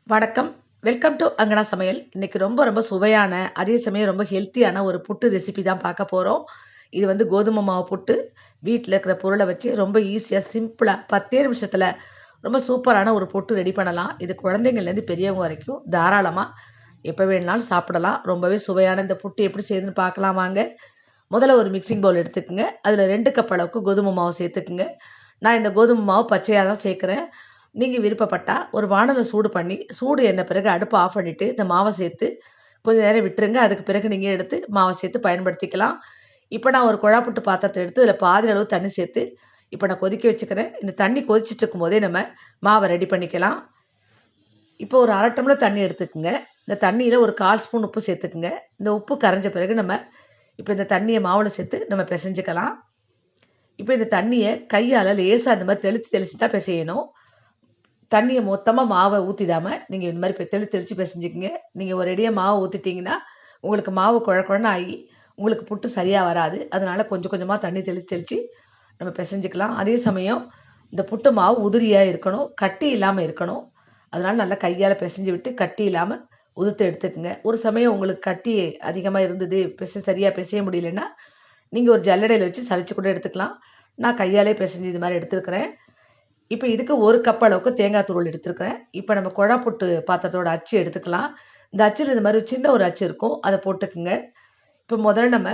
வணக்கம். Welcome to அங்கனா சமையல். இன்னைக்கு ரொம்ப சுவையான, அதே சமயம் ரொம்ப ஹெல்த்தியான ஒரு புட்டு ரெசிபி தான் பார்க்க போறோம். இது வந்து கோதுமை மாவு புட்டு. வீட்ல இருக்கிற பொருள வச்சு ரொம்ப ஈஸியா, சிம்பிளா 10 நிமிஷத்துல ரொம்ப சூப்பரான ஒரு புட்டு ரெடி பண்ணலாம். இது குழந்தைங்கள்லேருந்து பெரியவங்க வரைக்கும் தாராளமா எப்ப வேணுனாலும் சாப்பிடலாம். ரொம்பவே சுவையான இந்த புட்டு எப்படி செய்யுதுன்னு பார்க்கலாம் வாங்க. முதல்ல ஒரு மிக்ஸிங் பவுல் எடுத்துக்கங்க. அதுல 2 கப் அளவுக்கு கோதுமை மாவு சேர்த்துக்குங்க. நான் இந்த கோதுமை மாவு பச்சையா தான் சேர்க்கிறேன். நீங்க விருப்பப்பட்டா, ஒரு வாணல சூடு பண்ணி, சூடு ஏறின பிறகு அடுப்ப ஆஃப் பண்ணிட்டு, இந்த மாவ சேர்த்து கொஞ்ச நேரம் விட்டுருங்க. அதுக்கு பிறகு நீங்க எடுத்து மாவ சேர்த்து பயன்படுத்திக்கலாம். இப்ப நான் ஒரு குழாப்புட்டு பாத்திரத்த எடுத்து, அதில பாதி அளவு தண்ணி சேர்த்து, இப்ப நான் கொதிக்க வச்சுக்கிறேன். இந்த தண்ணி கொதிச்சுட்டு இருக்கும்போதே நம்ம மாவ ரெடி பண்ணிக்கலாம். இப்போ ஒரு 1/2 டம்ளர் தண்ணி எடுத்துக்கங்க. இந்த தண்ணியில ஒரு 1/4 ஸ்பூன் உப்பு சேர்த்துக்குங்க. இந்த உப்பு கரைஞ்ச பிறகு நம்ம இப்ப இந்த தண்ணிய மாவுல சேர்த்து நம்ம பெசஞ்சுக்கலாம். இப்ப இந்த தண்ணிய கையால லேசா இந்த மாரி தெளிச்சு தெளிச்சு தான் பெசையணும். தண்ணிய மொத்தமா மாவ ஊத்திடாம, நீங்க இந்த மாரி தெளிச்சு பெசஞ்சுக்கங்க. நீங்க ஒரேடியா மாவு ஊத்திட்டீங்கன்னா, உங்களுக்கு மாவு கொழ கொழன்னு ஆகி, உங்களுக்கு புட்டு சரியா வராது. அதனால கொஞ்சம் கொஞ்சமா தண்ணி தெளிச்சு தெளிச்சு நம்ம பெசஞ்சுக்கலாம். அதே சமயம் இந்த புட்டு மாவு உதிரியா இருக்கணும். கட்டி இல்லாம இருக்கணும். அதனால நல்லா கையால பெசஞ்சு விட்டு கட்டி இல்லாம உதுத்து எடுத்துக்கங்க. ஒரு சமயம் உங்களுக்கு கட்டி அதிகமா இருந்தது, சரியா பெசைய முடியலன்னா, நீங்க ஒரு ஜல்லடையில வச்சு சலிச்சு கூட எடுத்துக்கலாம். நான் கையாலே பெசஞ்சு இது மாரி எடுத்துருக்கிறேன். இப்ப இதுக்கு 1 கப் அளவுக்கு தேங்காய் துருவல் எடுத்துருக்கிறேன். இப்ப நம்ம குழா புட்டு பாத்திரத்தோட அச்சு எடுத்துக்கலாம். இந்த அச்சுல இந்த மாரி சின்ன ஒரு அச்சு இருக்கும். அத போட்டுக்குங்க. இப்ப முதல்ல நம்ம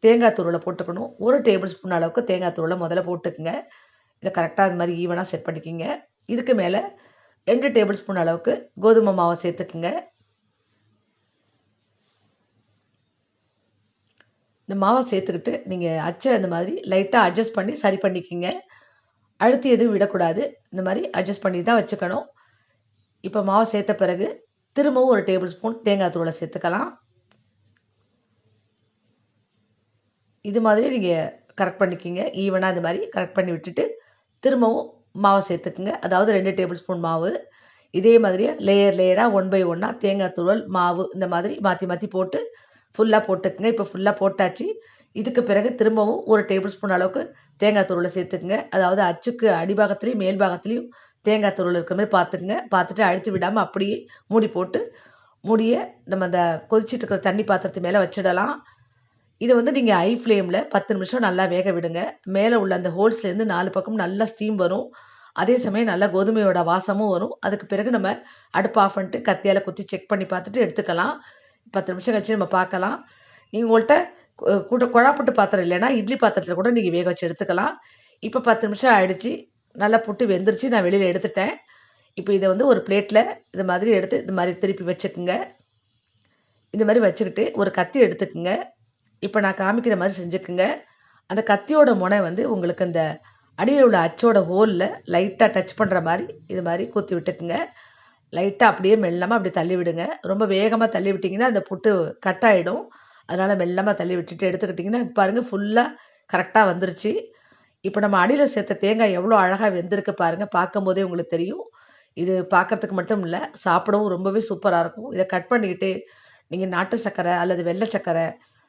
தேங்காய் துருவல போட்டுக்கணும். 1 டேபிள் ஸ்பூன் அளவுக்கு தேங்காய் துருவல முதல்ல போட்டுக்குங்க. இத கரெக்ட்டா இது மாரி ஈவனா செட் பண்ணிக்கங்க. இதுக்கு மேல 2 டேபிள் ஸ்பூன் அளவுக்கு கோதுமை மாவ சேர்த்துக்குங்க. இந்த மாவ சேர்த்துக்கிட்டு, நீங்க அச்ச இந்த மாதிரி லைட்டா அட்ஜஸ்ட் பண்ணி சரி பண்ணிக்கங்க. அழுத்தி எதுவும் விடக்கூடாது. இந்த மாரி அட்ஜஸ்ட் பண்ணி தான் வச்சுக்கணும். இப்ப மாவு சேர்த்த பிறகு, திரும்பவும் 1 டேபிள் ஸ்பூன் தேங்காய் துருவல சேர்த்துக்கலாம். இது மாதிரி நீங்க கரெக்ட் பண்ணிக்கங்க. ஈவனா இது மாரி கரெக்ட் பண்ணி விட்டுட்டு, திரும்பவும் மாவ சேர்த்துக்குங்க. அதாவது 2 டேபிள் ஸ்பூன் மாவு. இதே மாதிரியே லேயரா ஒன் பை ஒன்னா தேங்காய் துருவல், மாவு இந்த மாதிரி மாத்தி மாத்தி போட்டு ஃபுல்லா போட்டுக்குங்க. இப்ப ஃபுல்லா போட்டாச்சு. இதுக்கு பிறகு திரும்பவும் 1 டேபிள் ஸ்பூன் அளவுக்கு தேங்காய் துருவல சேர்த்துக்குங்க. அதாவது அச்சுக்கு அடிபாகத்திலயும், மேல் பாகத்திலயும் தேங்காய் துருவல் இருக்கிற மாரி பார்த்துக்குங்க. பார்த்துட்டு அழுத்தி விடாம அப்படியே மூடி போட்டு, மூடிய நம்ம அந்த கொதிச்சிட்டு இருக்கிற தண்ணி பாத்திரத்து மேல வச்சிடலாம். இத வந்து நீங்க ஹை ஃப்ளேம்ல 10 நிமிஷம் நல்லா வேக விடுங்க. மேல உள்ள அந்த ஹோல்ஸ்லேருந்து 4 பக்கமும் நல்லா ஸ்டீம் வரும். அதே சமயம் நல்லா கோதுமையோட வாசமும் வரும். அதுக்கு பிறகு நம்ம அடுப்ப ஆஃப் பண்ணிட்டு கத்தியால குத்தி செக் பண்ணி பார்த்துட்டு எடுத்துக்கலாம். 10 நிமிஷம் கழிச்சு நம்ம பார்க்கலாம். நீங்க உங்கள்ட்ட குழாப்புட்டு பாத்திரம் இல்லன்னா, இட்லி பாத்திரத்தில கூட நீங்க வேக வச்சு எடுத்துக்கலாம். இப்ப 10 நிமிஷம் ஆயிடுச்சு. நல்லா புட்டு வெந்துருச்சு. நான் வெளியில எடுத்துட்டேன். இப்ப இத வந்து ஒரு பிளேட்ல இது மாதிரி எடுத்து இது மாரி திருப்பி வச்சுக்குங்க. இந்த மாரி வச்சுக்கிட்டு ஒரு கத்தி எடுத்துக்குங்க. இப்ப நான் காமிக்கிற மாரி செஞ்சுக்குங்க. அந்த கத்தியோட முனை வந்து உங்களுக்கு அந்த அடியில உள்ள அச்சோட ஹோல்ல லைட்டா டச் பண்ற மாரி, இது மாரி குத்தி விட்டுக்குங்க. லைட்டா அப்படியே மெல்லமா அப்படி தள்ளி விடுங்க. ரொம்ப வேகமா தள்ளி விட்டீங்கன்னா, அந்த புட்டு கட் ஆயிடும். அதனால மெல்லமா தள்ளி விட்டுட்டு எடுத்துக்கிட்டீங்கன்னா, பாருங்க ஃபுல்லா கரெக்ட்டா வந்துருச்சு. இப்ப நம்ம அடியில சேர்த்த தேங்காய் எவ்வளோ அழகா வெந்திருக்கு பாருங்க. பார்க்கும்போதே உங்களுக்கு தெரியும். இது பார்க்கறதுக்கு மட்டும் இல்ல, சாப்பிடவும் ரொம்பவே சூப்பரா இருக்கும். இத கட் பண்ணிக்கிட்டு, நீங்க நாட்டு சர்க்கரை அல்லது வெள்ள சர்க்கரை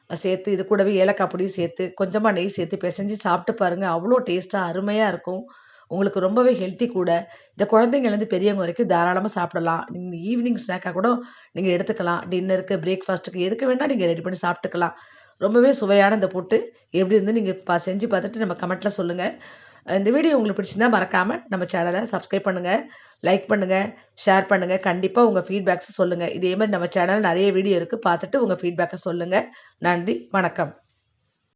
சேர்த்து, இது கூடவே ஏலக்காய் பொடியும் சேர்த்து, கொஞ்சமா நெய் சேர்த்து பெசஞ்சு சாப்பிட்டு பாருங்க. அவ்ளோ டேஸ்ட்டா அருமையா இருக்கும். உங்களுக்கு ரொம்பவே ஹெல்த்தி கூட. இந்த குழந்தைங்கலேருந்து பெரியவங்க வரைக்கும் தாராளமா சாப்பிடலாம். நீங்க ஈவினிங் ஸ்நாக்கா கூட நீங்க எடுத்துக்கலாம். டின்னருக்கு, பிரேக்ஃபாஸ்ட்டுக்கு எதுக்கு வேணா நீங்க ரெடி பண்ணி சாப்பிட்டுக்கலாம். ரொம்பவே சுவையான இந்த புட்டு எப்படி இருந்துன்னு நீங்க செஞ்சு பார்த்துட்டு நம்ம கமெண்ட்ல சொல்லுங்க. இந்த வீடியோ உங்களுக்கு பிடிச்சிருந்தா மறக்காம நம்ம சேனல சப்ஸ்கிரைப் பண்ணுங்க, லைக் பண்ணுங்க, ஷேர் பண்ணுங்க. கண்டிப்பா உங்க ஃபீட்பேக்ஸ சொல்லுங்க. இதே மாரி நம்ம சேனல்ல நெறைய வீடியோ இருக்கு. பார்த்துட்டு உங்க ஃபீட்பேக்க சொல்லுங்க. நன்றி, வணக்கம்.